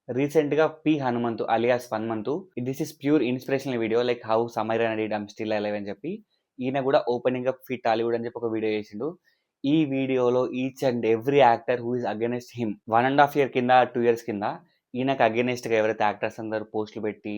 రీసెంట్‌గా 'P Hanumanthu' alias ఫన్‌మంతు. This is pure inspirational video like how Sameera did I'm still alive అని చెప్పి. ఈయన కూడా ఓపెనింగ్ అప్ ఫీ టాలీవుడ్ అని చెప్పి ఒక వీడియో చేసిండు. ఈ వీడియోలో each and every actor who is against him 1½ year కింద 2 ఇయర్స్ కింద ఈయనకు అగైన్స్ట్‌గా ఎవరైతే యాక్టర్స్ అందరూ పోస్టులు పెట్టి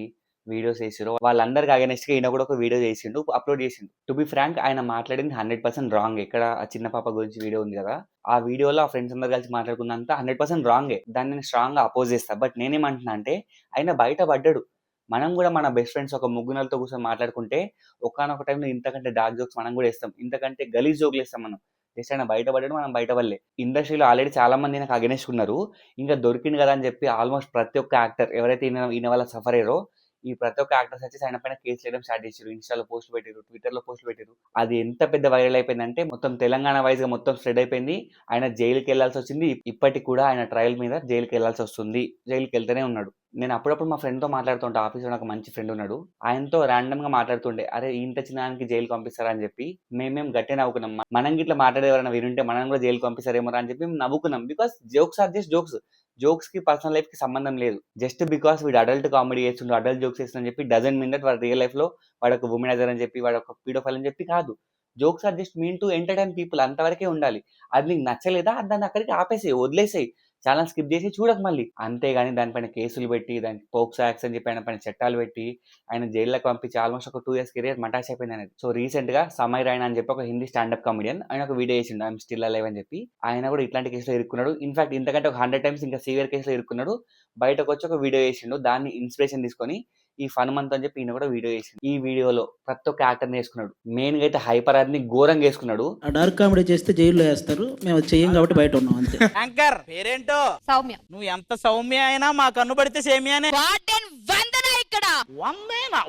వీడియోస్ చేసిరో వాళ్ళందరికి అగైన్స్ట్‌గా ఈయన కూడా ఒక వీడియో చేసిండు. అప్‌లోడ్ చేసిండు. టు బి ఫ్రాంక్ ఆయన మాట్లాడింది 100% రాంగ్. ఎక్కడ ఆ చిన్న పాప గురించి వీడియో ఉంది కదా! ఆ వీడియోలో ఆ ఫ్రెండ్స్ అందరూ కలిసి మాట్లాడుకున్నంతా 100% రాంగే. దాన్ని నేను స్ట్రాంగ్‌గా అపోజ్ చేస్తా. బట్ నేనేమంటున్నా అంటే ఆయన బయట పడ్డాడు. మనం కూడా మన బెస్ట్ ఫ్రెండ్స్ ఒక ముగ్గురు నలుగురితో కూర్చొని మాట్లాడుకుంటే ఒకానొక టైంలో ఇంతకంటే డార్క్ జోక్స్ మనం కూడా ఏస్తాం. ఇంతకంటే గలీజ్ జోకులేస్తాం మనం. జస్ట్ ఆయన బయట పడ్డాడు. మనం బయట పడలే. ఇండస్ట్రీలో ఆల్రెడీ చాలా మంది నాకు అగైన్స్ట్ ఉన్నారు. ఇంకా దొరికిండు కదా అని చెప్పి ఆల్మోస్ట్ ప్రతి ఒక్క యాక్టర్ ఎవరైతే ఈయన వల్ల సఫర్ అయ్యారో ఈ ప్రతి ఒక్క యాక్టర్స్ వచ్చేసి ఆయన పైన కేసులు వేయడం స్టార్ట్ చేసారు. ఇన్‌స్టాలో పోస్టులు పెట్టిర్రు, ట్విట్టర్‌లో పోస్టులు పెట్టిర్రు. అది ఎంత పెద్ద వైరల్ అయిపోయిందంటే మొత్తం తెలంగాణ వైస్‌గా మొత్తం స్ప్రెడ్ అయిపోయింది. ఆయన జైలుకెళ్లాల్సి వచ్చింది. ఇప్పటికి కూడా ఆయన ట్రయల్ మీద జైలుకెళ్లాల్సి వస్తుంది. జైలుకెళ్తూనే ఉన్నాడు. నేను అప్పుడప్పుడు మా ఫ్రెండ్‌తో మాట్లాడుతుంటా. ఆఫీస్‌లో నాకు మంచి ఫ్రెండ్ ఉన్నాడు. ఆయనతో ర్యాండమ్‌గా మాట్లాడుతుండే. అరే ఇంత చిన్న దానికి జైలుకి పంపిస్తారా అని చెప్పి మేము గట్టిగా నవ్వుకున్నాం. మనం గిట్ల మాట్లాడేది ఎవరైనా వినుంటే మనల్ని కూడా జైలుకి పంపిస్తారేమోరా అని చెప్పి నవ్వుకున్నాం. Because jokes are just jokes. జోక్స్‌కి పర్సనల్ లైఫ్‌కి సంబంధం లేదు. జస్ట్ బికాస్ వీడు అడల్ట్ కామెడీ చేస్తుండు, అడల్ట్ జోక్స్ చేస్తుండని చెప్పి డజంట్ మీన్ దట్ వాడు రియల్ లైఫ్‌లో వాడొక వుమనైజర్ అని చెప్పి, వాడొక పీడోఫైల్ అని చెప్పి కాదు. Jokes are just mean to entertain people అంతవరకే ఉండాలి. అది నీకు నచ్చలేదా దాన్ని అక్కడికి ఆపేసేయి, వదిలేసేయి. ఛానెల్ స్కిప్ చేసి చూడకు మళ్ళీ. అంతేగాని దానిపైన కేసులు పెట్టి, దానికి పోక్సో యాక్ట్స్ అని చెప్పి ఆయన పైన చట్టాలు పెట్టి, ఆయన జైల్లోకి పంపించి ఆల్మోస్ట్ ఒక 2 ఇయర్స్ కెరియర్ మటాష్ అయిపోయింది ఆయనది. సో రీసెంట్‌గా సమీర్ రైనా అని చెప్పి ఒక హిందీ స్టాండప్ కామెడియన్ ఆయన ఒక వీడియో చేసిండు. ఐయామ్ స్టిల్ అలైవ్ అని చెప్పి. ఆయన కూడా ఇట్లాంటి కేసులో ఇరుక్కున్నాడు. ఇన్‌ఫాక్ట్ ఇంతకంటే ఒక 100 టైమ్స్ ఇంకా సివియర్ కేసులో ఇరుక్కున్నాడు. బయటకొచ్చి ఒక వీడియో చేసిండు. దాన్ని ఇన్స్పిరేషన్ తీసుకొని ఈ ఫన్‌మంత్ అని చెప్పి ఈయన కూడా వీడియో చేసిండు. ఈ వీడియోలో ప్రతి ఒక్క యాక్టర్‌ని ఏసుకున్నాడు. మెయిన్‌గా అయితే హైపర్ ఆదిని ఘోరంగా ఏసుకున్నాడు. ఆ డార్క్ కామెడీ చేస్తే జైల్లో వేస్తారు. మేము అది చెయ్యం కాబట్టి బయట ఉన్నాం అంతే. యాంకర్ పేరేంటో సౌమ్య. నువ్వు ఎంత సౌమ్య అయినా మా కన్ను పడితే సేమియానే. వార్డెన్ వందన ఇక్కడ. వందేనా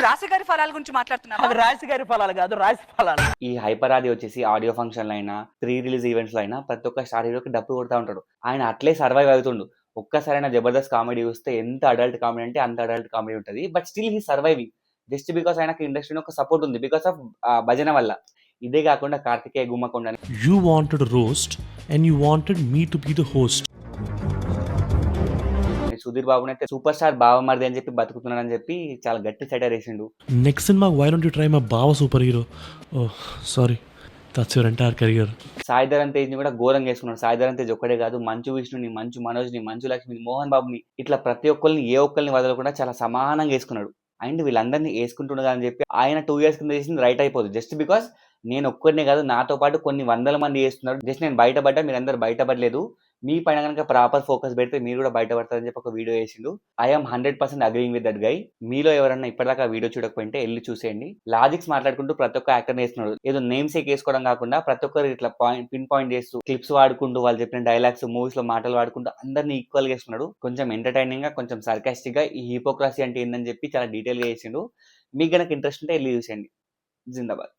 రాశి గారి ఫలాల గురించి మాట్లాడుతున్నా. అది రాశి గారి ఫలాలు కాదు, రాశి ఫలాలు. ఈ హైపర్ ఆది వచ్చేసి ఆడియో ఫంక్షన్‌లో అయినా, ప్రీ రిలీజ్ ఈవెంట్స్‌లో అయినా ప్రతి ఒక్క స్టార్ హీరోకి డప్పు కొడతా ఉంటాడు. ఆయన అట్లే సర్వైవ్ అవుతుండు. ఒక్కసారైనా జబర్దస్త్ కామెడీ చూస్తే ఎంత అడల్ట్ కామెడీ అంటే అంత అడల్ట్ కామెడీ ఉంటది. But still he surviving. Just because ఆయనకి ఇండస్ట్రీలో ఒక సపోర్ట్ ఉంది. బికాస్ ఆఫ్ భజన వల్ల. ఇదే కాకుండా కార్తికేయ గుమ్మకొండ అని You wanted a roast and you wanted me to be the host. Sudheer బాబునైతే సూపర్ స్టార్ బావమరిది అని చెప్పి బతుకుతున్నాడని చెప్పి చాలా గట్టి సెటైర్ వేసిండు. Next cinema, why don't you try my Bava superhero? Oh, sorry. That's your entire career. Sai Dharam తేజ్‌ని కూడా ఘోరంగా వేసుకున్నాడు. సాయి ధరమ్ తేజ్ ఒక్కడే కాదు, మంచు విష్ణుని, మంచు మనోజ్‌ని, మంచు లక్ష్మిని, మోహన్ బాబుని ఇట్లా ప్రతి ఒక్కరిని ఏ ఒక్కరిని వదలకుండా చాలా సమానంగా వేసుకున్నాడు. అండ్ వీళ్ళందరినీ వేసుకుంటుండగా అని చెప్పి ఆయన 2 ఇయర్స్ కింద చేసింది రైట్ అయిపోదు. జస్ట్ బికాస్ నేను ఒక్కడినే కాదు, నాతో పాటు కొన్ని వందల మంది చేస్తున్నారు. జస్ట్ నేను బయటపడ్డా, మీరందరూ బయటపడలేదు. మీ పైన కనుక ప్రాపర్ ఫోకస్ పెడితే మీరు కూడా బయటపడతారని చెప్పి ఒక వీడియో చేసిండు. I am 100% agreeing with that guy. మీలో ఎవరన్నా ఇప్పటిదాకా వీడియో చూడకపోయింటే వెళ్ళి చూసేయండి. లాజిక్స్ మాట్లాడుకుంటూ ప్రతి ఒక్క యాక్టర్ వేస్తున్నాడు. ఏదో నేమ్ సేక్ వేసుకోవడం కాకుండా ప్రతి ఒక్కరు ఇట్లా పిన్ పాయింట్ చేస్తూ క్లిప్స్ వాడుకుంటూ వాళ్ళు చెప్పిన డైలాగ్స్ మూవీస్ లో మాటలు వాడుకుంటూ అందరినీ ఈక్వల్ గా వేస్తున్నాడు. కొంచెం ఎంటర్టైనింగ్ గా, కొంచెం సర్కాస్టిక్ గా ఈ హిపోక్రసీ అంటే ఏందని చెప్పి చాలా డీటెయిల్ గా చేసిండు. మీకు గనక ఇంట్రెస్ట్ ఉంటే వెళ్ళి చూసేయండి. జిందాబాద్.